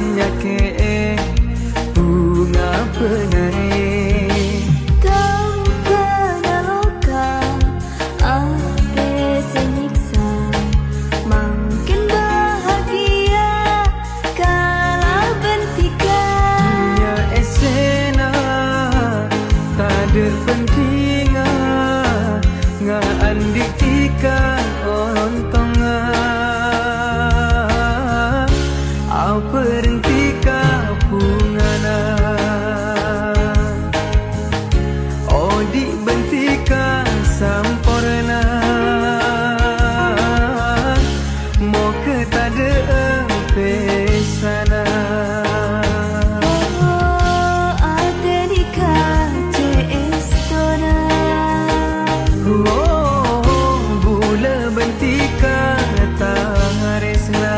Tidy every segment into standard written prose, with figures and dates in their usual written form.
banyak ke bunga penari. Tanpa naloka apa senyiksa, makin bahagia kala bentikan. Dunia esena tak ada pentinga, ngaan diktika ontonga. Au perentika pungana, oh dibentika sampurna. Mau ke tada pesana. Oh ada di kaca estona. Oh bula bentika taresna.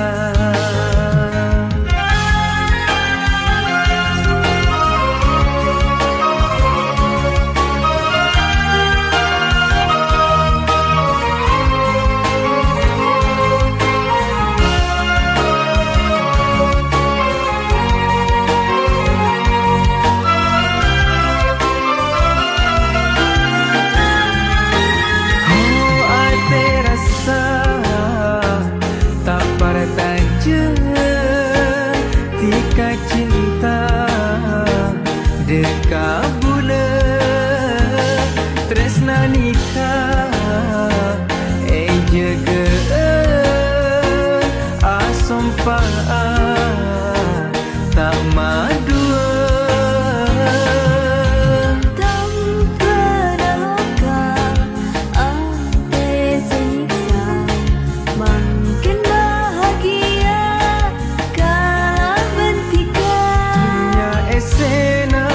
Tika cinta deka bula tresna nikah jaga asompaan tak madua. Tanpa naloka apa senyiksa, makin bahagia kala bentikan. Dunia esena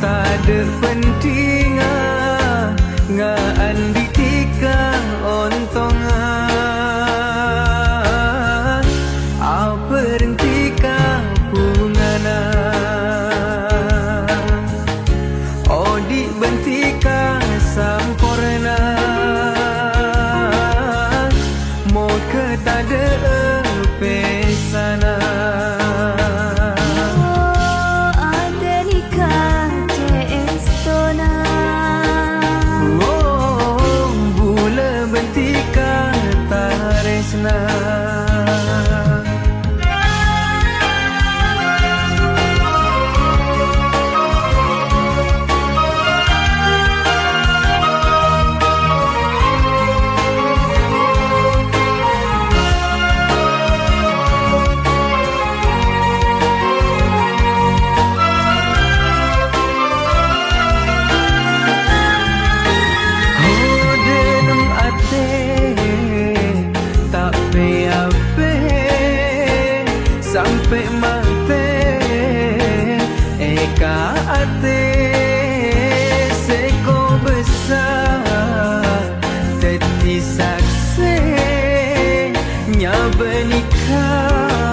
tak ada pentinga, ngaan ditika ontonga. Au perentika pungana, oh dibentika sampurna. Mau ke tada pesana. Oh ada di kaca estona. Oh bula bentika taresna. Sampai mati eka ate seko besar teti sakse nya benikah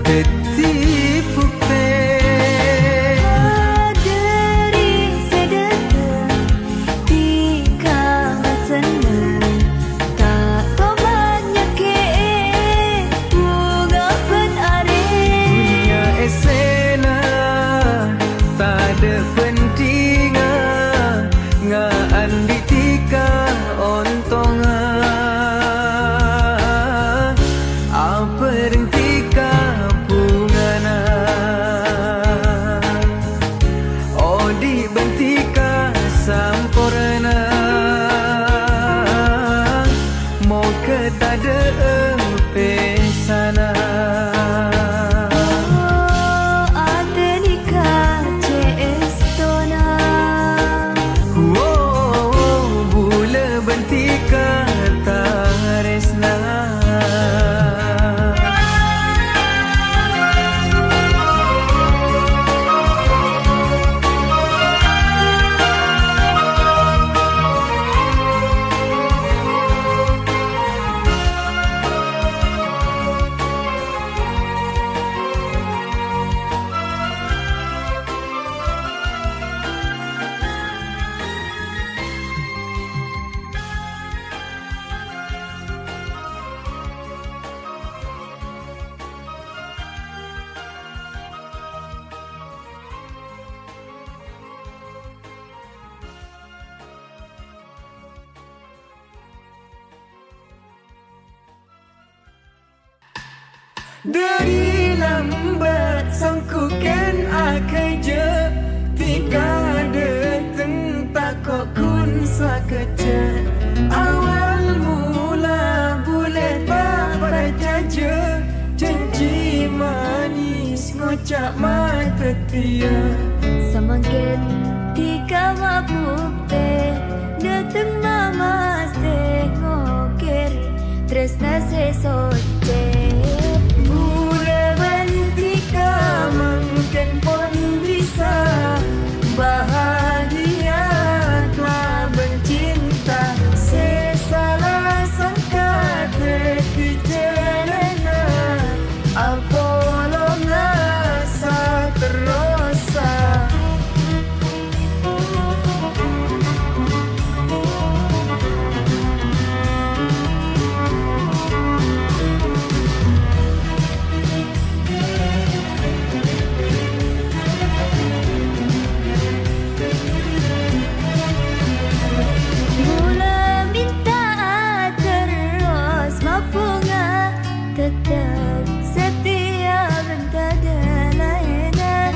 teti pupe. Dari sedekah tika masenang, tak tahu banyak ke bunga penari. Dunia esena tak ada pentinga, ngan Dari lambat sangkukan akai je tika deteng takok kun sakecet awal mula boleh pada jaja janji manis ngocak mata tia Semangkin tika mabuk teh dateng namaste ngokir tresna se soce Bule bentika mungkin pun bisa bahagia telah bercinta sesalah sangka terkejelena Apolo ngasa terosa Mula minta terus mampu nggak tetap setia benda lainnya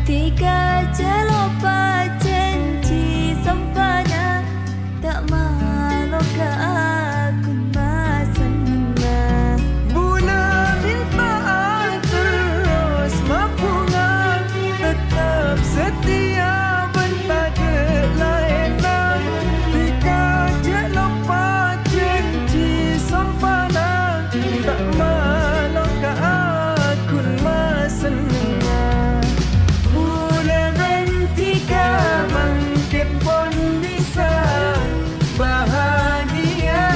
tiga celopa janji sempana tak malu ke aku masanya Bula minta terus mampu nggak tetap setia berpada lainnya Tika je lupa janji sempana tak malu ke aku masanya Bula bentika mungkin pun bisa bahagia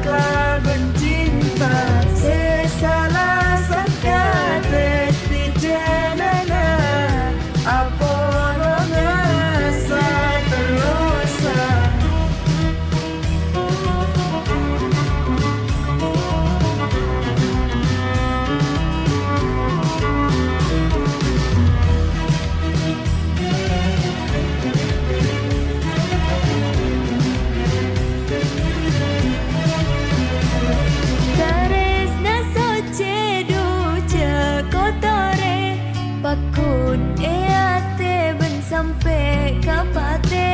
telah bercinta sesalah sangka terkejelena Apolo ngasa terosa Taris na soce duce kotore pakun eate ben sampai kapate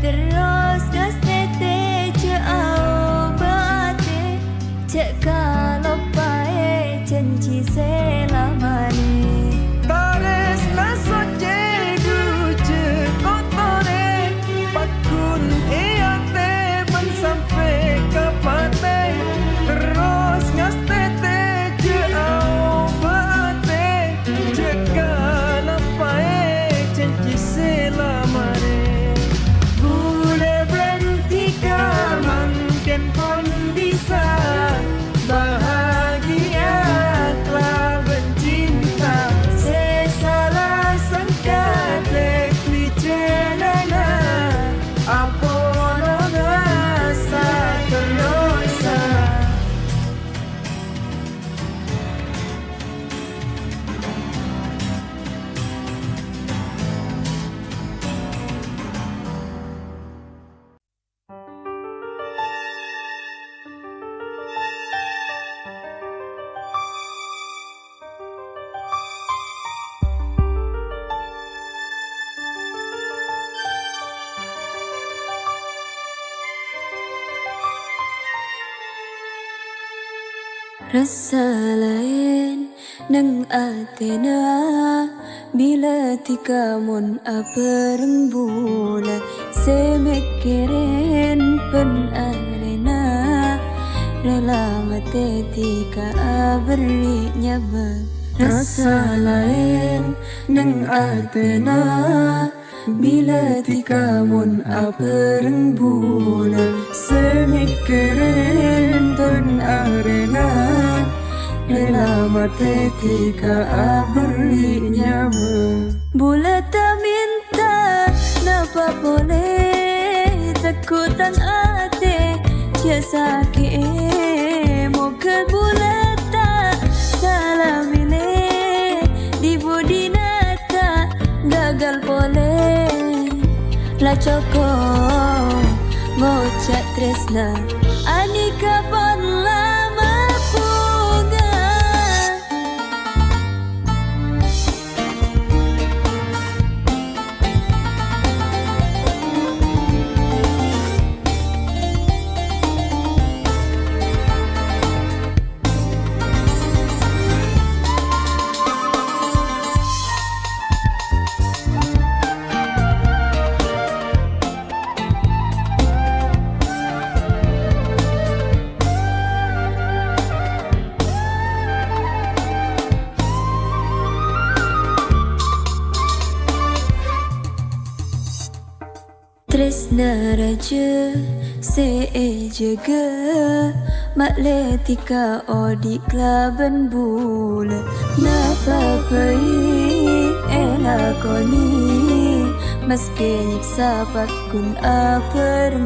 terus gas tete ce au bate cek kalau pae janji selamane Tares nasa jedu je kotore Pakun eate ban sampai kapate Terus ngas tete je au bate Jeka lapai janji selamane Bule bentika mungkin pun bisa bahagia telah bercinta sesalah sangka terkejelena Apolo ngasa terosa Rasa lain nang atena bila tika mon aperembula semikirin pen arena rela mate tika abri nyaba rasa lain nang atena bila tika mon aperembula semikirin pen arena rela mate tika abri nyaba bulat minta napa boleh takutan ate cia sakit moga bulata salamile di budinata gagal boleh la coko ngocak tresna ani kapan lama punga Naraja se jaga Matletika odik klaban bula Napa pai ela koni Meski nyiksa pakun apern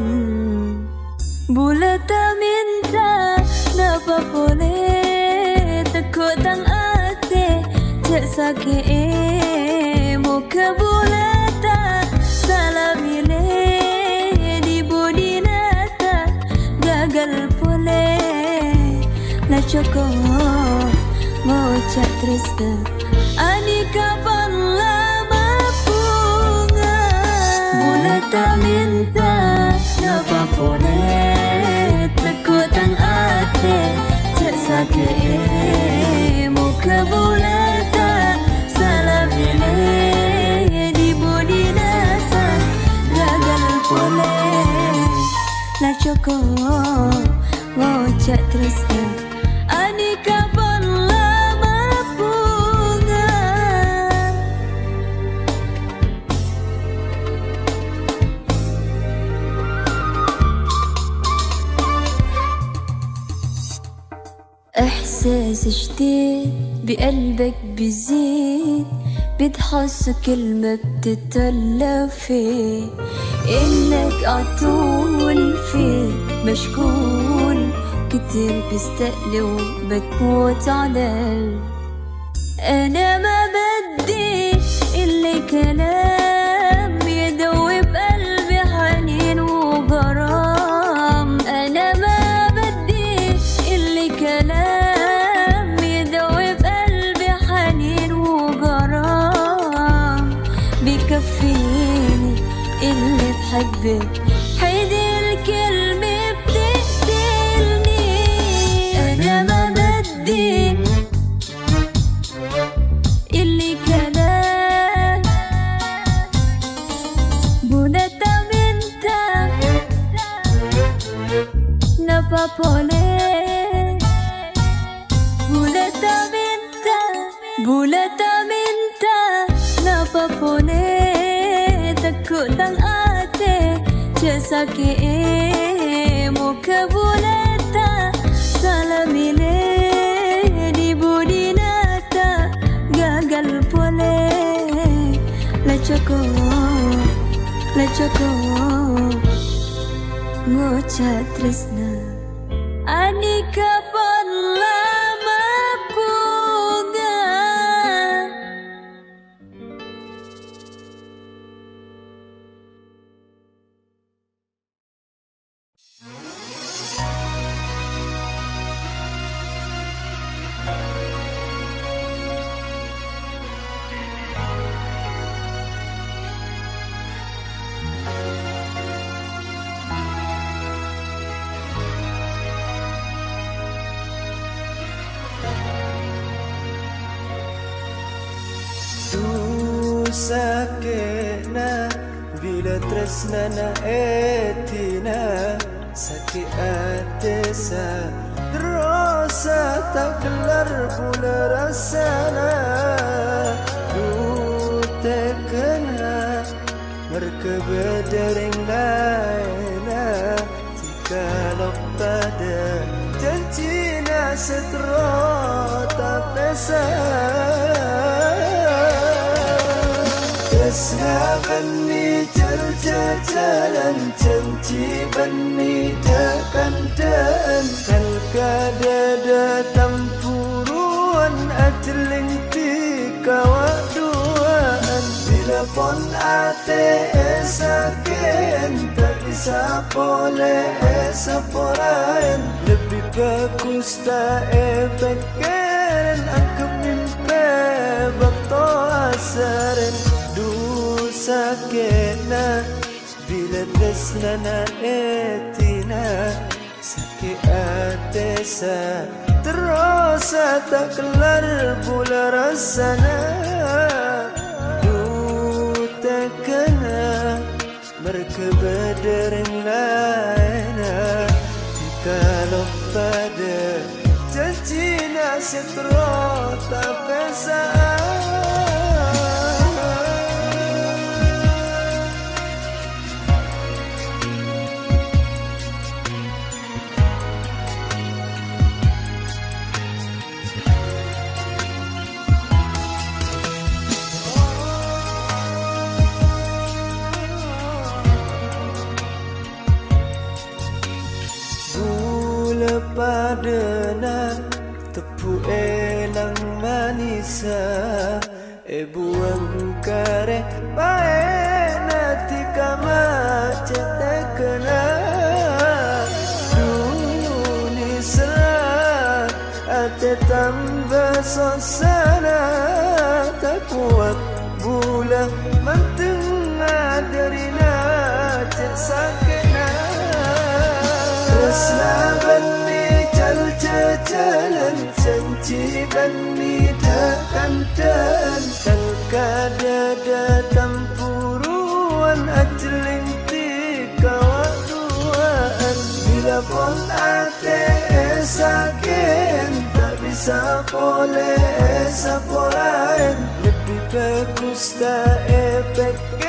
Bula tak minta napa boleh Tekut tang ate cek sakit Muka bula tak salah milih Gagal boleh Lah cokok mau cak Trisna Ani kapan lama bunga Boleh tak minta Napa boleh Tekut tang ate Cak sakit Muka boleh tak salah pilih Di budi nata Gagal boleh Lah cokok mau cak Trisna Ani kapan lama bunga إحساس جديد بقلبك بيزيد بتحس كل ما بتتطلع فيه إنك عطول فيه مشغول كتير بستقلي وبتموت على أنا ما بدي إلا كلام يدوب قلبي حنين وغرام أنا ما بدي إلا كلام يدوب قلبي حنين وغرام بكفيني اللي بحبك حيدي الكلمة بتقتلني أنا ما بدي اللي كلام بونتا منتا نبا بولي بولتا منتا نبا بولي Takut tang ate cek sakit Muka bulata salah milih Di budi nata gagal boleh Lah cokok ngocak Trisna Ani kapan lama bunga Sakitna bila tresna na etina sakit atesa terasa tak kelar pula rasana du tekena berkebedering laina kalau pada janjina setro tak pesa Tresna bani jalan janji bani dekan Kalkada tampuruan ajeling dikawak duaan Bila pon ate esaken tak bisa boleh esaporain Lebih bagus tak epeken angka mimpi bakto asarin sakitna bila tresna na etina sakit atesa terasa tak kelar pula rasana du tekena berkebedering laina kalau pada janji nasetro tak pesa manisa buang kare bae nanti kama cetekna dunisa ate tambah sosana tak kuat bulan mentengah dari cek sakena tresna bani jal jalan janji bani dakandan dan kadada tampuruan ajling tika waduan bila pun ate saken tak bisa boleh saporain lebih bagus tak pikiran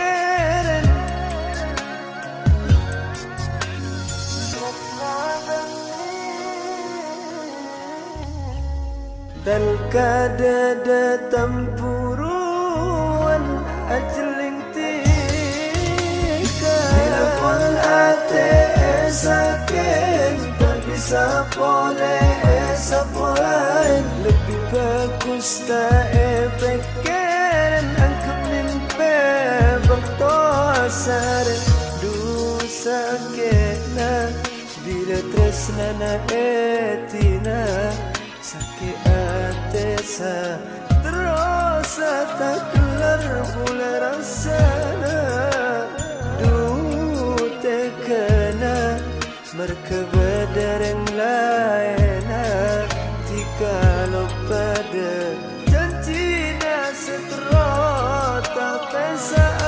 dan kadada tampuruan ajling tika bila pun ate saken tak bisa boleh saporain lebih bagus tak pikiran angkat mimpi bakto asar dosa kena bila tresna na etina sakit atesa terus tak kelar pula rasana dute kena merkebadareng laena jika lo pada janji nasetro tak pesaan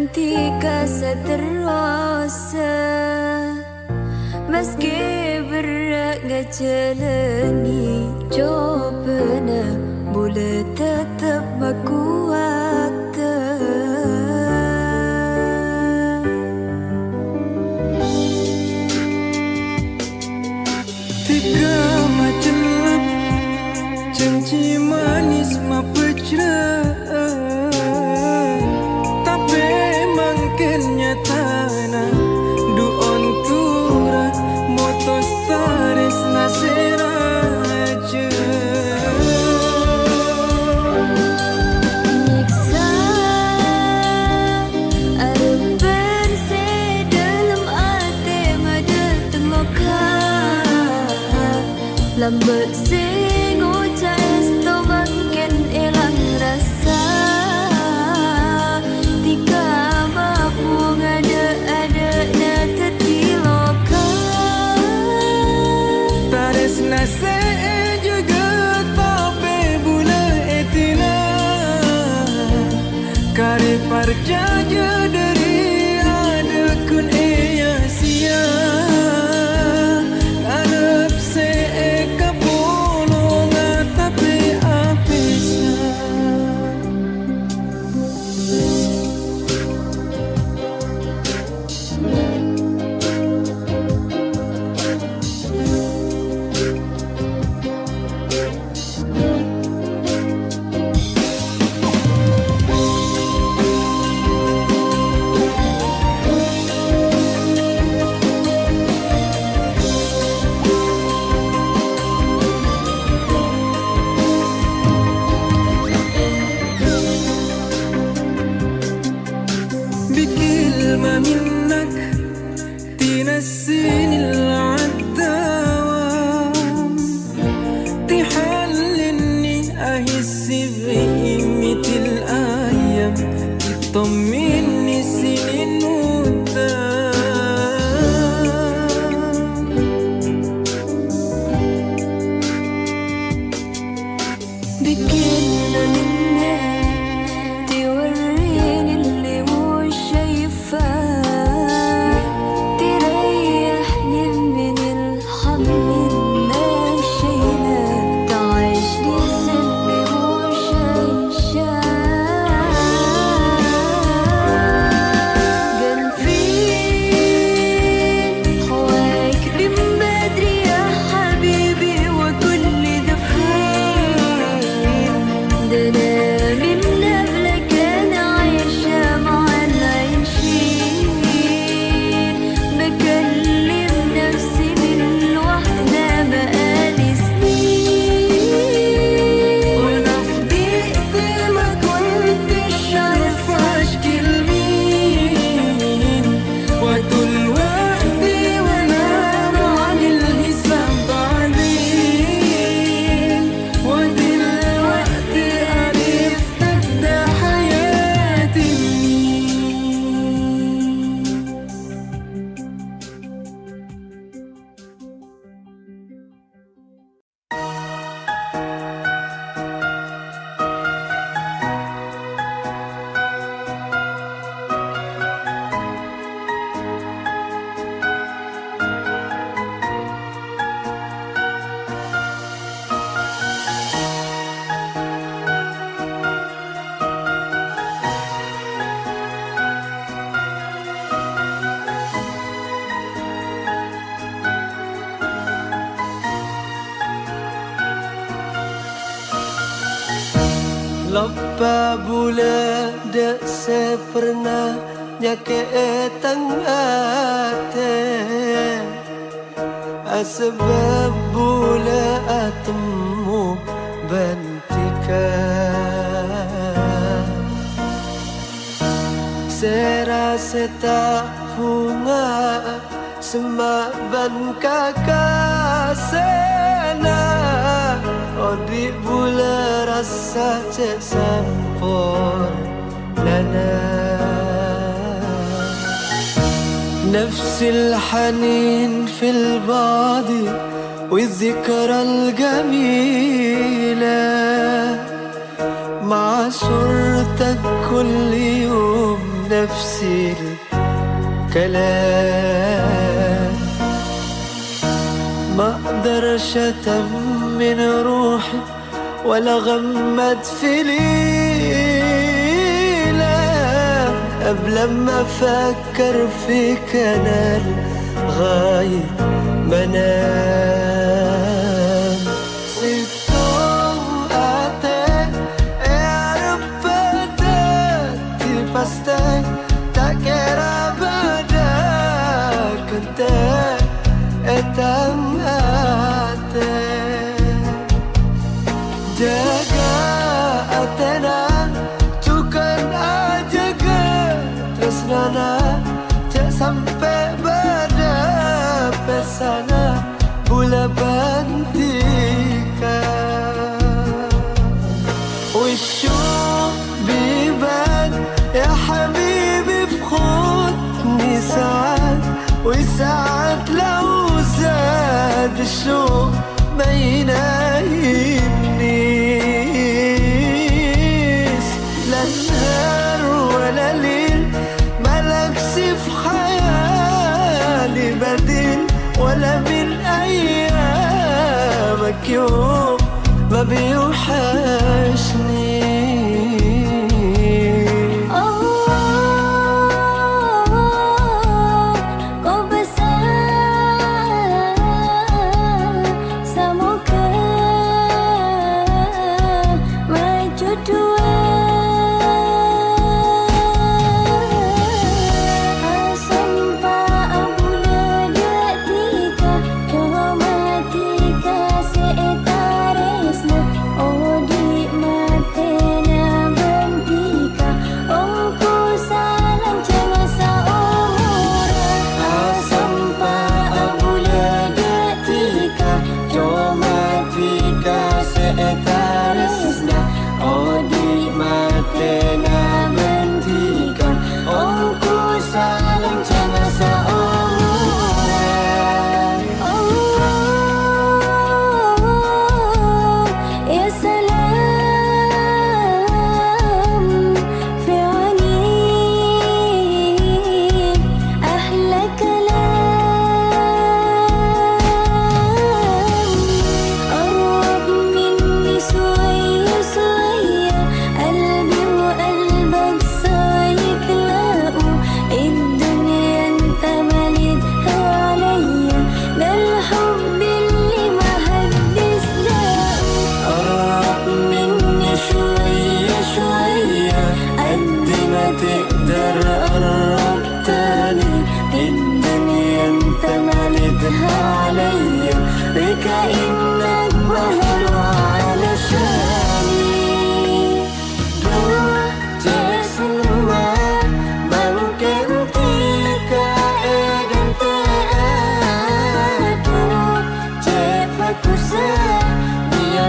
Nanti seterasa meski berat gak jalani, coba nak boleh tetap berkuat. Tiga macam janji manis ma pecera, tapi makin nyata na duon tura motos taris nasera aja. Nyiksa arep bersih dalam hati mada terluka, lambat sing ucap tu makin hilang rasa. Tika mampu ada na tertiloka. Taris nase juga tapi bula etina kare parjaja dari ada kun eya sia arep se kapolonga tapi apesa. بكل ما منك تنسيني العداوة، تحللني أحس بقيمة الأيام، تطمني سنين قدام. بكل ما منك توريني اللي مش شايفاه، تريحني من الهم الناشئة، تعيشني سني مش عايشاه. كان فين هواك من بدري يا حبيبي وكل ده فين؟ ده أنا من قبلك أنا عايشة مع العايشين، بكلم نفسي من الوحدة بقالي سنين، وأنا في ضيقتي ما كنتش عارفة أشكي لمين، وطول وقتي وأنا بعمل حساب بعدين، ودلوقتي عرفت أبدأ حياتي منين. Lepas bula dak sepernah nyake tangate, sebab bula atemu bentika. Serasa tak bunga semak ban kakak sena, odi bula rasa cek sampor lana. نفس الحنين في الماضي والذكرى الجميلة، مع صورتك كل يوم نفسي الكلام، ما اقدرش اطمن روحي ولا غمض في ليلة قبل ما افكر فيك انا لغاية ما انام. Pastai tak kira badak ente etam ate jaga atena tukan ajaga tresnana cak sampai pada pesana bula bantika wishu biban يا حبيبي بخطني ساعات وساعات لو زاد الشوق ما ينايمنيش لا نهار ولا ليل مالكش في خيالي بديل ولا من أيامك يوم ما بيوحشني.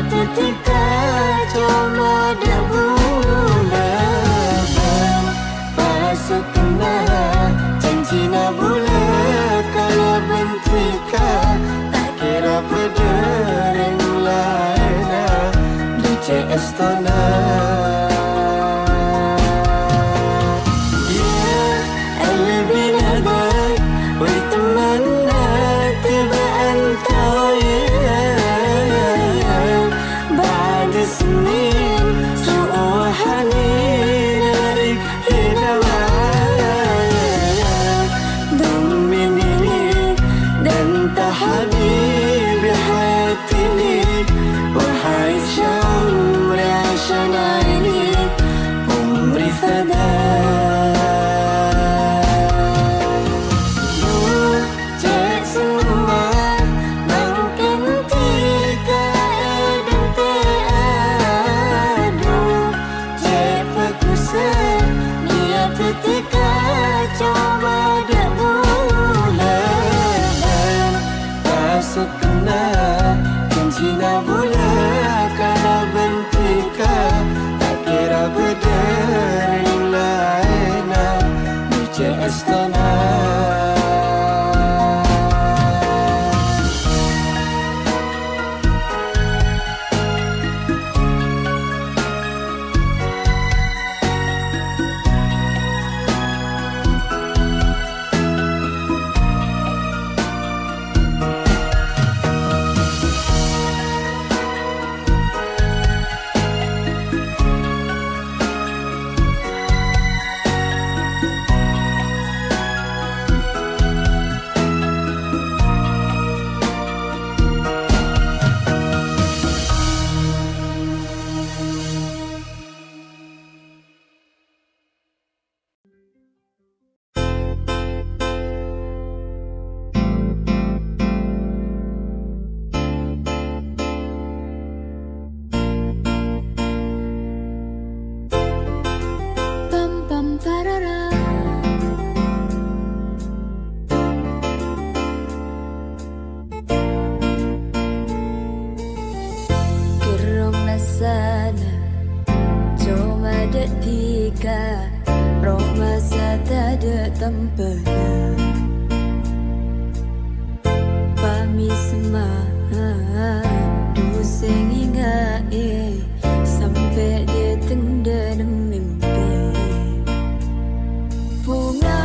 Ketika cuma bulan masuk kena janjina bulan kalau bentika tak kira berdering lain di CS Tanah. sana cuma detika roh masa tak ada tempatnya pami semahan duseng hingga sampai dia tenda mimpi bunga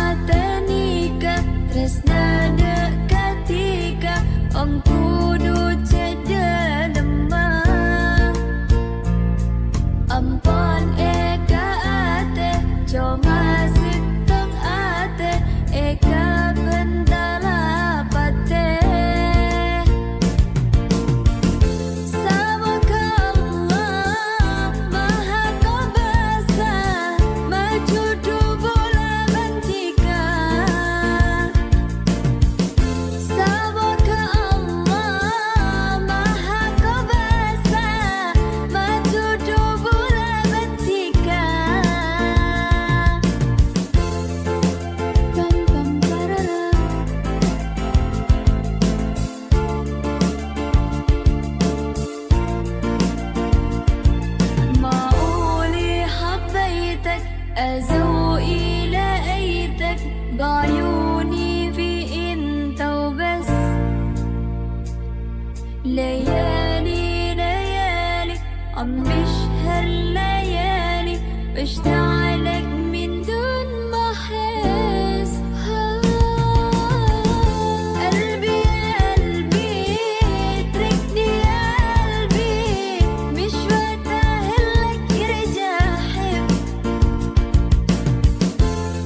atanika tresna dekatika om kudu ceda lemah ampon eka ate cuma seteng ate eka bentala pate sama ke Allah maha kuasa maju bola bentika sama ke Allah maha kuasa maju bola bentika pam pam parara معقولي حبيتك أذوقي لقيتك بعيوني في انت وبس ليالي ليالي عم بشهر ليالي بشتاقلك من دون ما احس قلبي يا قلبي اتركني يا قلبي مش وقت اهلك يرجع حب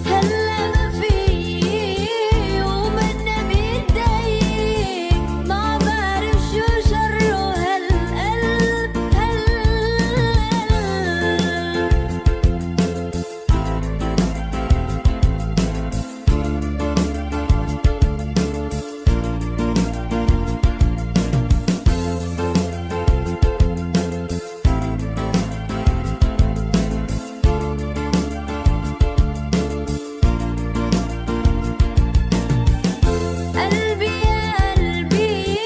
هلا ما في ومنا بيديك ما بعرف شو شره هالقلب قلبي يا قلبي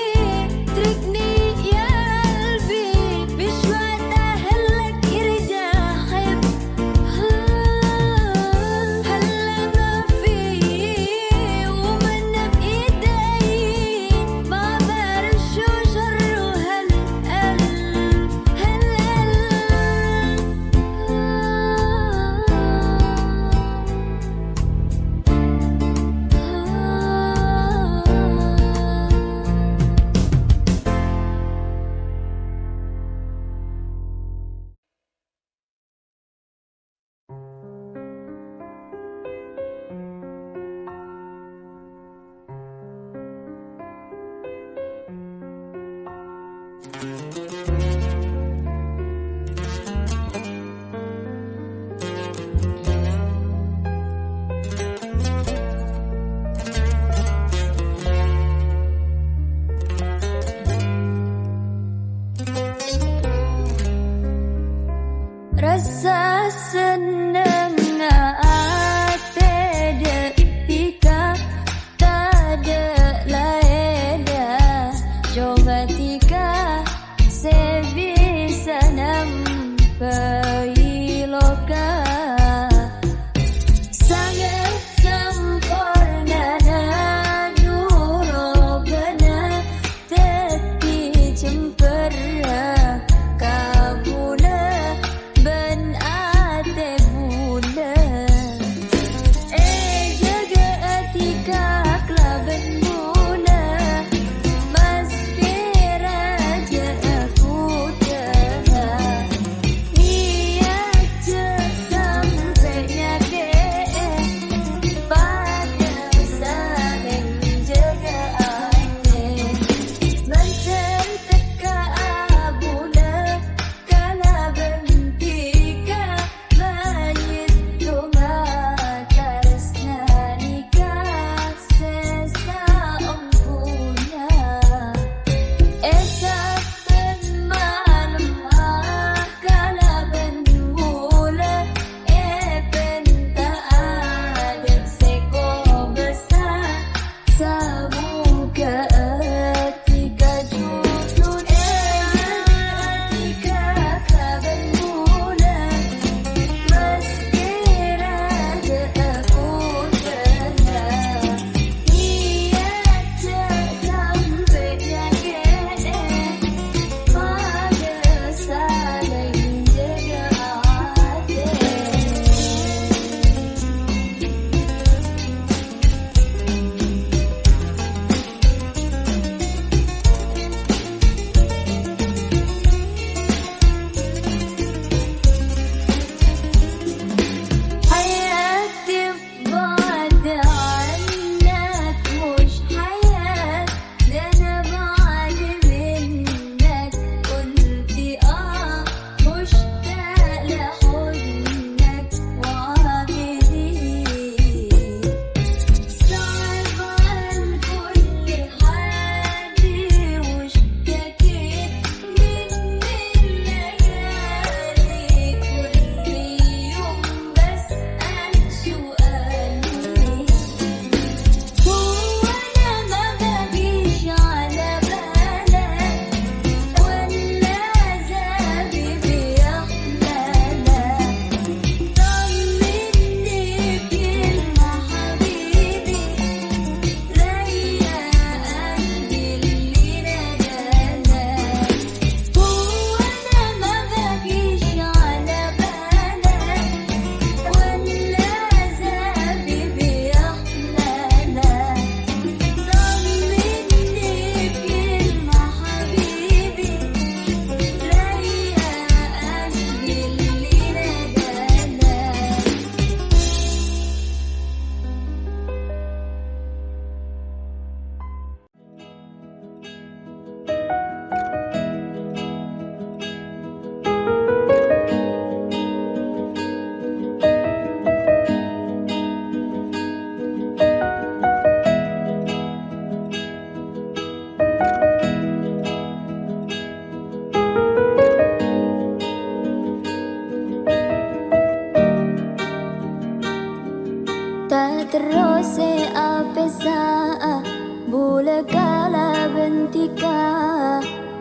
اتركني يا قلبي مش وقت اهلك يرجع حب هلا ما في ومنا بايديك ما بعرف شو شره هالقلب Rasa senang ate detika tak ada lain dah coba tika saya bisa nampai loka sangat sempurna dan nurobana tapi cempera kabula ben ate bula jaga atika klaben bula mas raja aku dah ni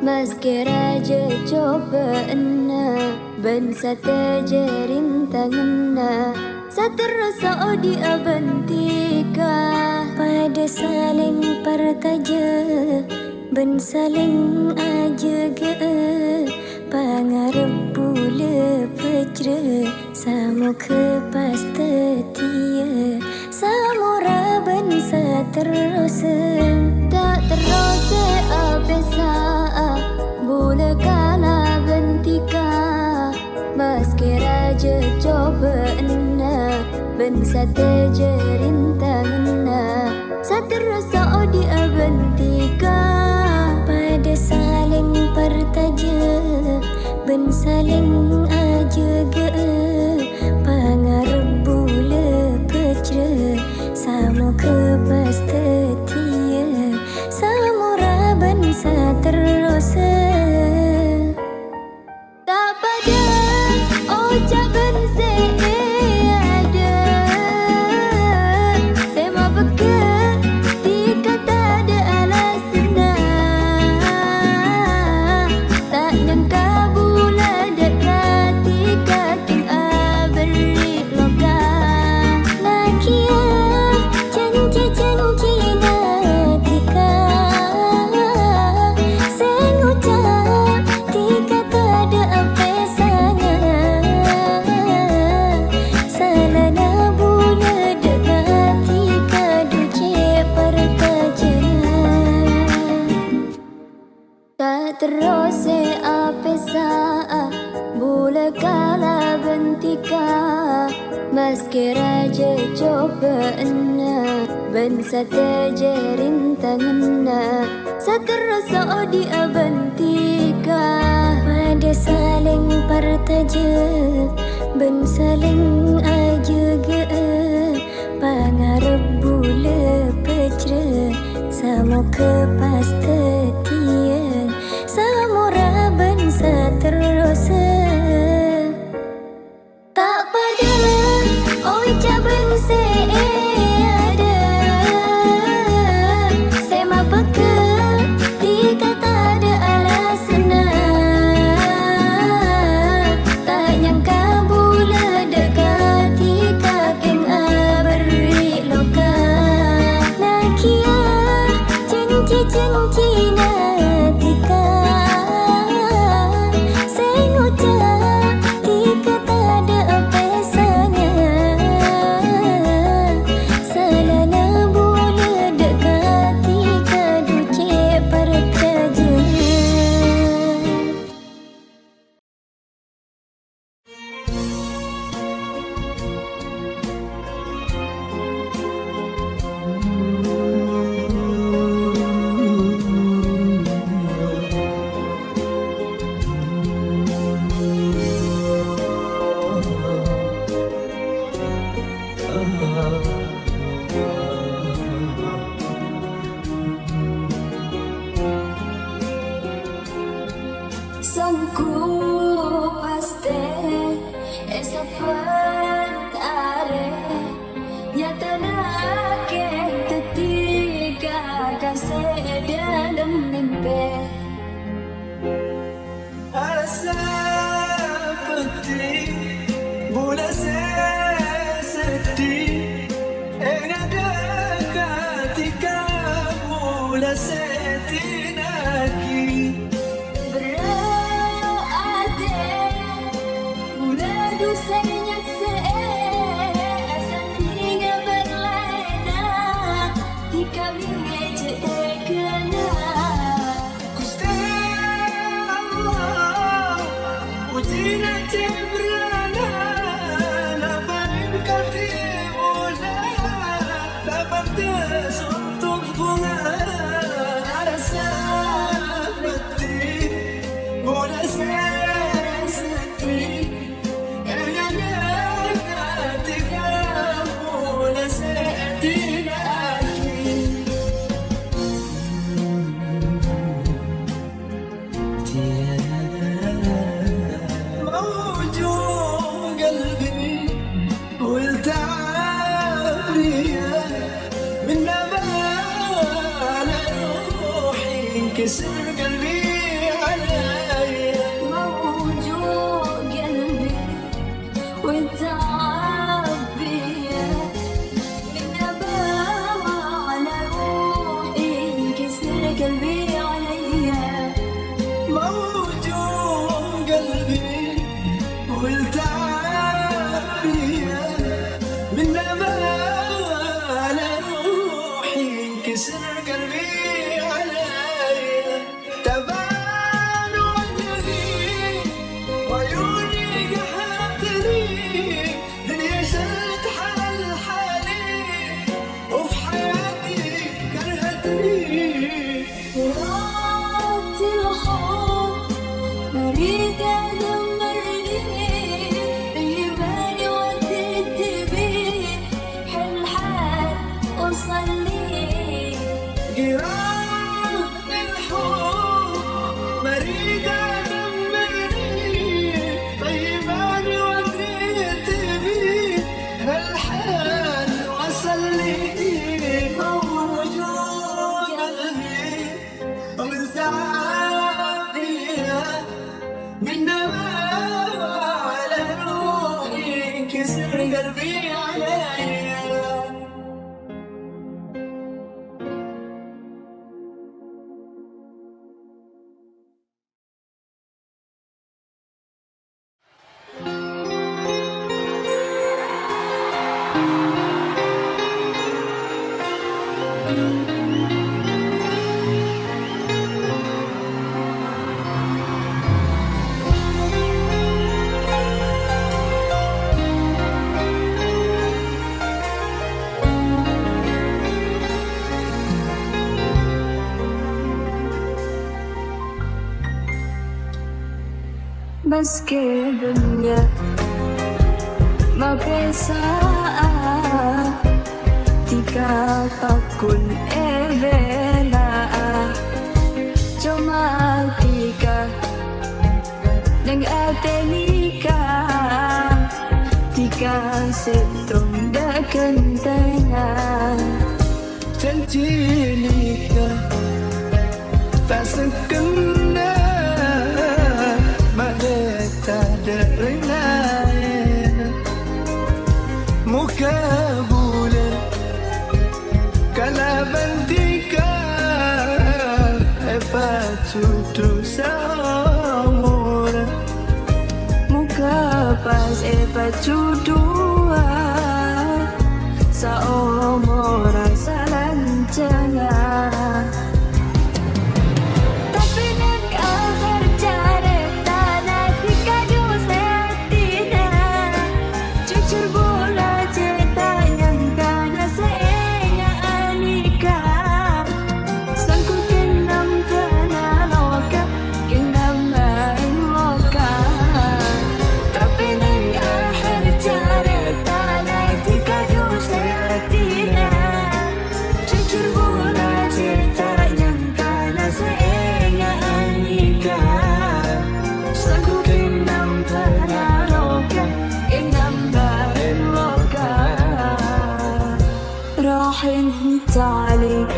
Meski raja cobaanna ben sate rintanganna saterasa odi abantika pada saling partaja ben saling ajaga pangarep pula pecra samo kepas tetia samura ben saterasa tak terasa abesa bula kala bentika meski raja cobaanna ben sate rintanganna saterasa odi abantika pada saling partaja ben saling ajaga pangarep bula pecra samo kepas tetia samura ben saterasa tak pada ucapan seada sema pekat tika tak ada alasna tak nyangka bula dekat tika king aberi loka nakia janji natika sengucap tika tak ada apesana salana bula dekat tika duce perkajana tak terose apesa bula kala bentika meski raja cobaanna ben sate rintanganna saterasa odi abantika pada saling partaja ben saling ajaga pangarep bula pecra samo kepas tetia samura ben saterasa tak pada ucapan seada sema pekat tika tak ada alasna tak nyangka bula dekat tika king aberi loka nakia janji natika sengucap tika tak ada apesana salana bula dekat tika duce perkajana Sangku paste esa pantare ya tanah ke ketika kasih dalam mimpi Rasa peti Bula sedih Ingat dekat tika Bula sedih lagi berarti bula dosanya seasa tinggal berlena tika bingeje kena Gusti Allah Ujina cebrana Labarin kati mula Labar untuk bunga Rasa peti Bula sedih Ingat dekat tika Bula sedih lagi موجود طريق دمرني بيباني وديت بيه حل وصل لي جراح الحب مريضة دمرني طيباني وديت بيه هالحال وصل لي موجود قلبي ومن ساعتها من نواه على روحي كسر قلبي عليا بس كدنيا ما bisa jika takun evela cuma tika nang atenika tika setong da kentena تنتيليك فسكننا ما تدرنا مكابولة كلابنتك فاتوتو سامورة mukapas epachudua sa omora salancana tapi nag-akhir jare tanah dikadu setina jujur bola cerita yang kana seenga anika sangkutin nam kana loka kinam lain loka tapi nag-akhir jare tanah dikadu setina jujur bola cerita yang kana seenga anika sangkutin nam kana loka kinam lain loka راح انت عليك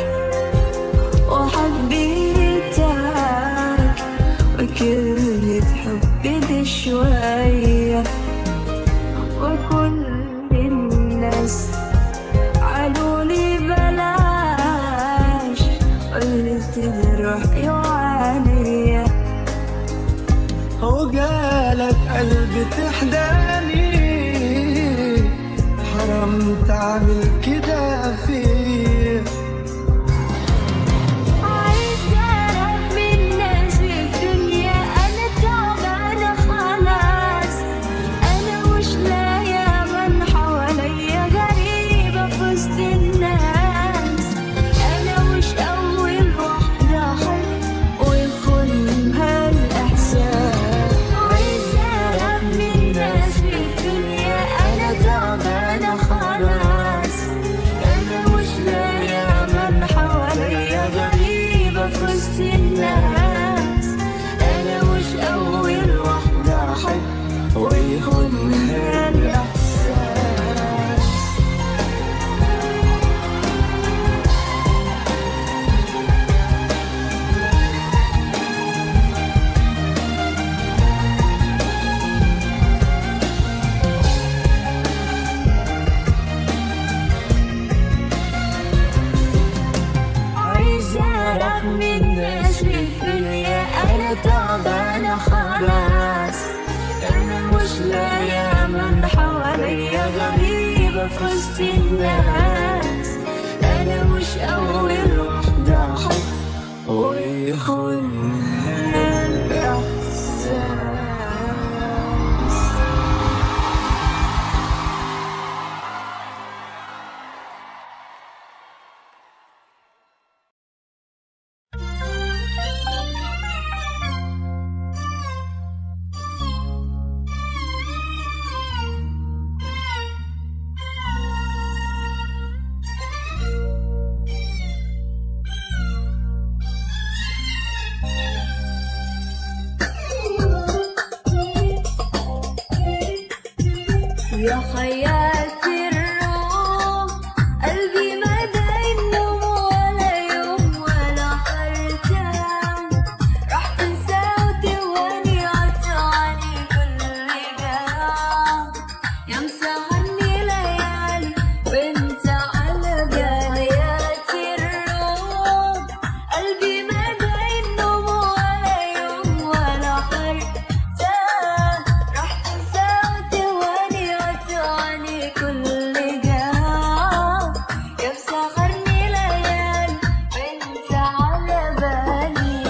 وحبيتك وكلت حبي دي شوية وكل الناس قالولي بلاش قلت تروح يوانية وقالت قلبي تحداني حرام تعمل كده فيه عايزة أعرف من الناس في الدنيا أنا تعبانة خلاص أنا مش لاقية من حواليا غريبة في وسط الناس أنا مش أول واحدة أحب ويخونها الإحساس عايزة أعرف من الناس في الدنيا أنا تعبانة خلاص أنا مش لاقية من حواليا غريبة في وسط الناس أنا مش أول واحدة أحب ويخونها الإحساس عايزة أعرف من الناس في الدنيا أنا تعبانة خلاص أنا مش لاقية من حواليا غريبة في وسط الناس أنا مش أول واحدة أحب ويخونها الإحساس يا حياتي الروح قلبي ما دايم نوم ولا يوم ولا حرتان راح تنسى وتواني عطاني كل جرح يا مسهرني ليالي وانت على بالي حياتي الروح قلبي ما دايم نوم ولا يوم ولا حرتان راح تنسى وتواني عطاني كل جرح يا مسهرني ليالي وانت على بالي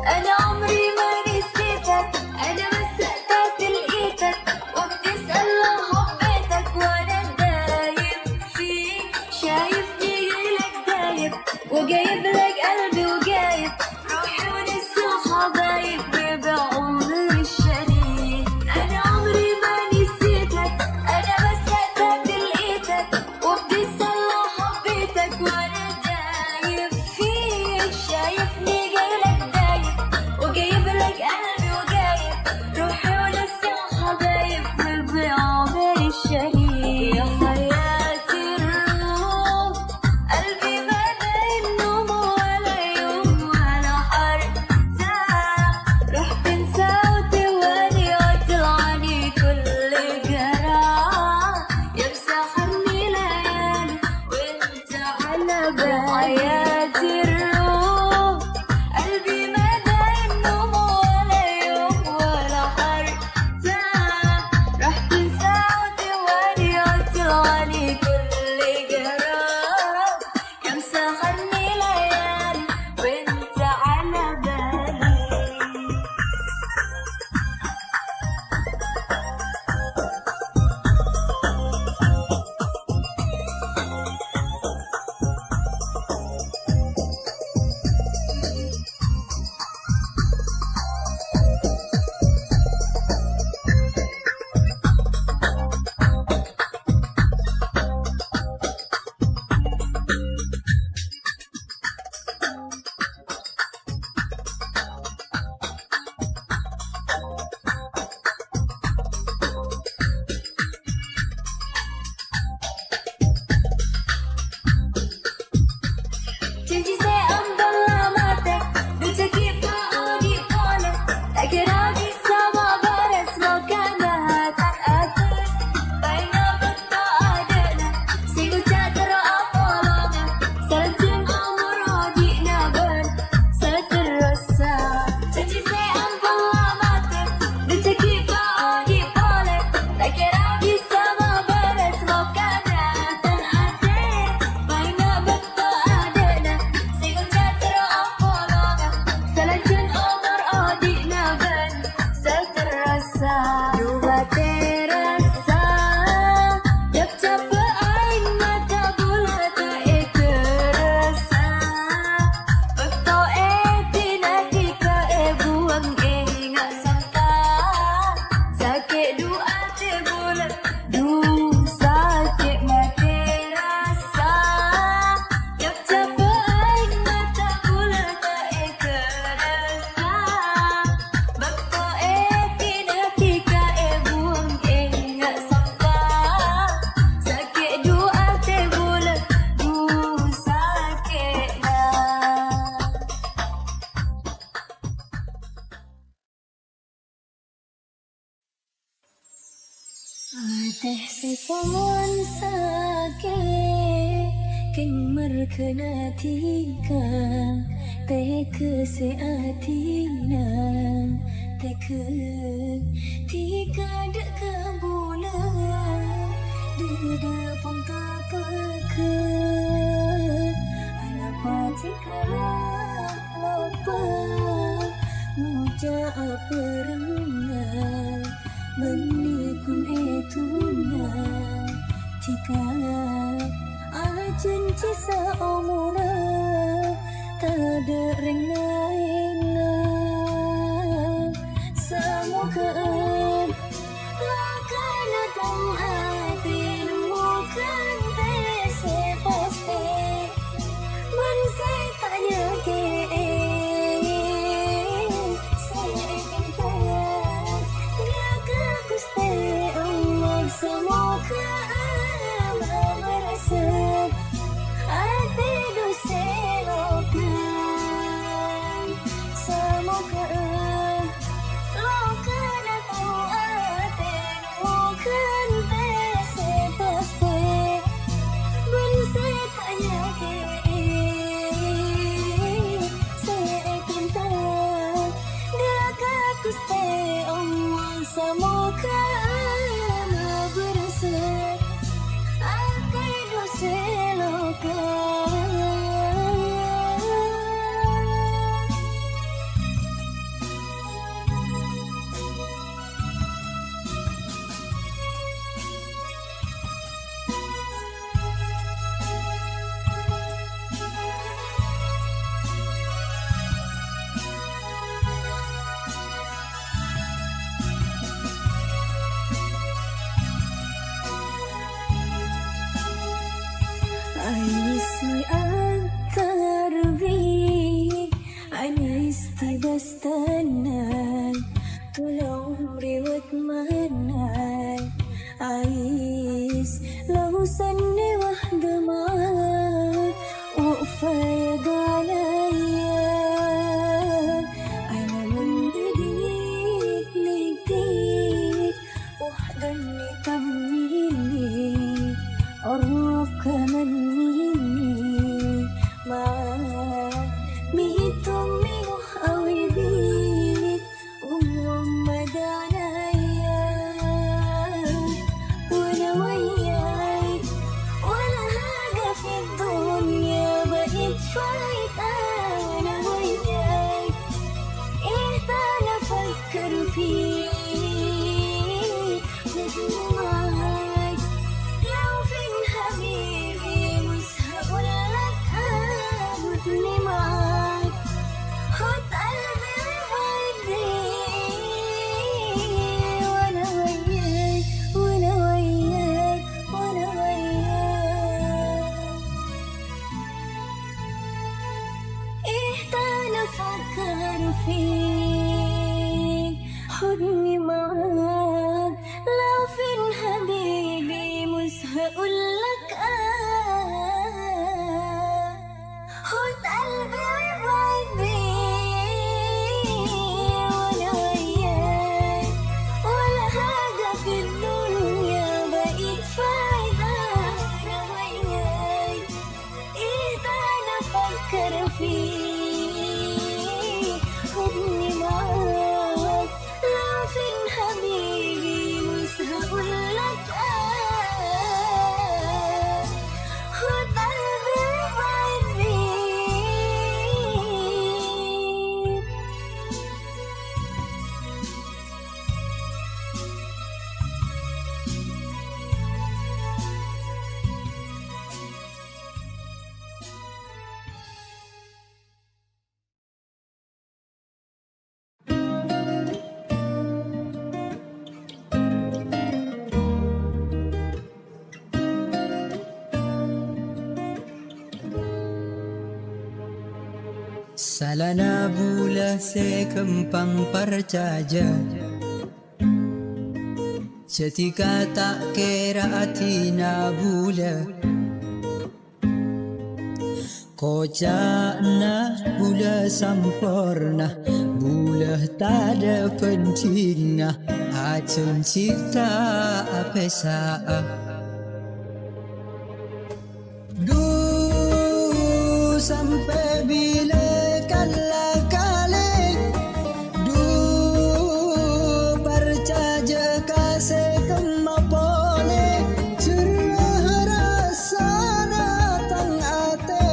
أنا عمري ما نسيتك أنا بس احتجت لقيتك وبتسأل لو حبيتك وأنا دايب فيك شايفني جايلك دايب وجايب لك قلبي وجايب روحي ولسه حبايب بعمري الشريك أنا عمري ما نسيتك أنا بس احتجت لقيتك وبتسأل لو حبيتك وأنا دايب فيك شايفني جايلك دايب وجايب لك قلبي وجايب روحي ولسه حبايب بعمري الشريك يا حياتي الروح قلبي ما دايم نوم ولا يوم ولا حرتان راح تنسى وتواني عطاني كل جرح يا مسهرني ليالي وانت على بالي حياتي الروح قلبي ما دايم نوم ولا يوم ولا حرتان راح تنسى وتواني عطاني كل جرح يا مسهرني ليالي وانت على بالي Janji saya ambil mata Duta kita di bola Tak kira bisa baras Maka tak ada Baiknya betul adanya Singgu cakera apalanya Selanjung umur hodiknya seterasa Janji saya ambil mata Duta kita di bola Tak kira bisa baras Maka tak ada Baiknya betul adanya Singgu cakera apalanya Selanjung umur hodiknya seterasa Dua terasa Dak capek air mata bola tak terasa Betul tinati ke buang ingat sangka Sakit dua terbola sakit mati rasa Dak capek air mata bola tak terasa Betul tinati ke buang ingat sangka Sakit dua terbola sakit dah Teh sepon sakit Keng merkena tika Teh keseatina Teh ke tika dek kebula Dede pun tak peka Jika lupa Ngucap perenang Benikun etunan Jika ajen cisa omura Tada rengaingan Semoga Lakan datang hati Nemukan tese pasti Man saya tanya ke Saya ingin tanya Dia ke kusti Allah Semoga Allah merasa Hati dosa lokan Semoga Lokan atau hati Nemukan tese pasti Man saya tanya ke Semoga Allah berasa Hati dosa lokan Aisy antar bi Anis tibas tanan Tolong riwat manay Ais lausan ni wahdaman Ufay galaya Ana mendidik lidik Wahdan ni tamini Orok kamani Ma Mihitum miyuh awibit madanaya Wala wayay Wala haga fi dunya Bait faytan wayay Ihta nafakkar fi Najumay لو في حبيبي مش هقول لك أبدني معاك خد قلبي وودي وأنا وياك وأنا وياك وأنا وياك إحتاج أفكر فيك خدني معاك لو فين حبيبي مش هقول لك خد قلبي وابعد بيه وانا وياك ولا حاجة في الدنيا بقيت فايدة انا وياك ايه ده انا افكر فيه خدني معاك لو فين حبيبي مش هقول لك خد قلبي وابعد بيه Salana bula se kempang percaja Setika tak kira atina bula Kocana bula sampurna Bula tada pencinga Acun cipta apesa sampai bila kala-kala percaja kasih kemapole surah rasa datang ate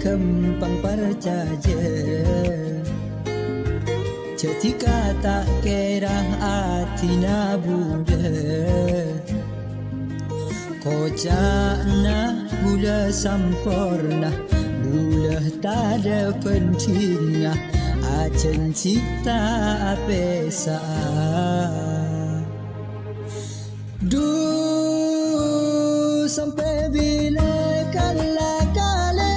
kempang percaja Ketika tak kira atina Buddha Kocakna bula sampurna Bula tak ada pentingnya Acen cita apesa Sampai bila kala-kala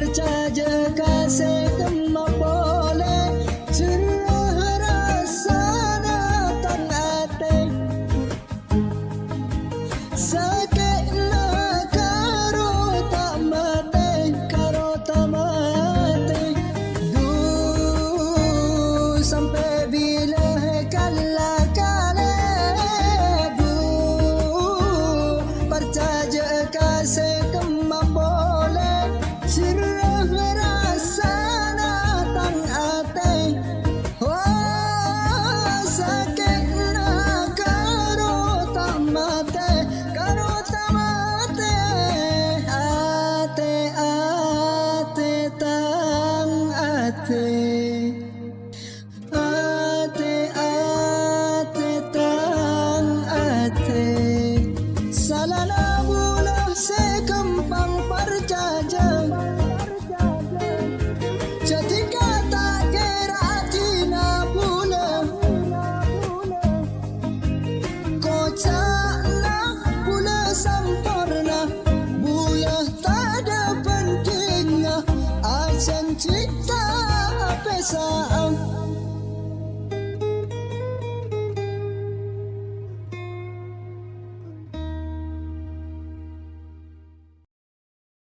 percaja kasih kemak boleh cerah rasana tan ate sakit na karo tak mate sampai bila kala-kala kasih kemak boleh cerah rasana tan ate sakit na karo tak mate ate tang ate tang ate salana sekempang percaja Ketika tak kira tina bulan Kocakna bula sampurna Bula tak ada pentingnya Acen cita pesa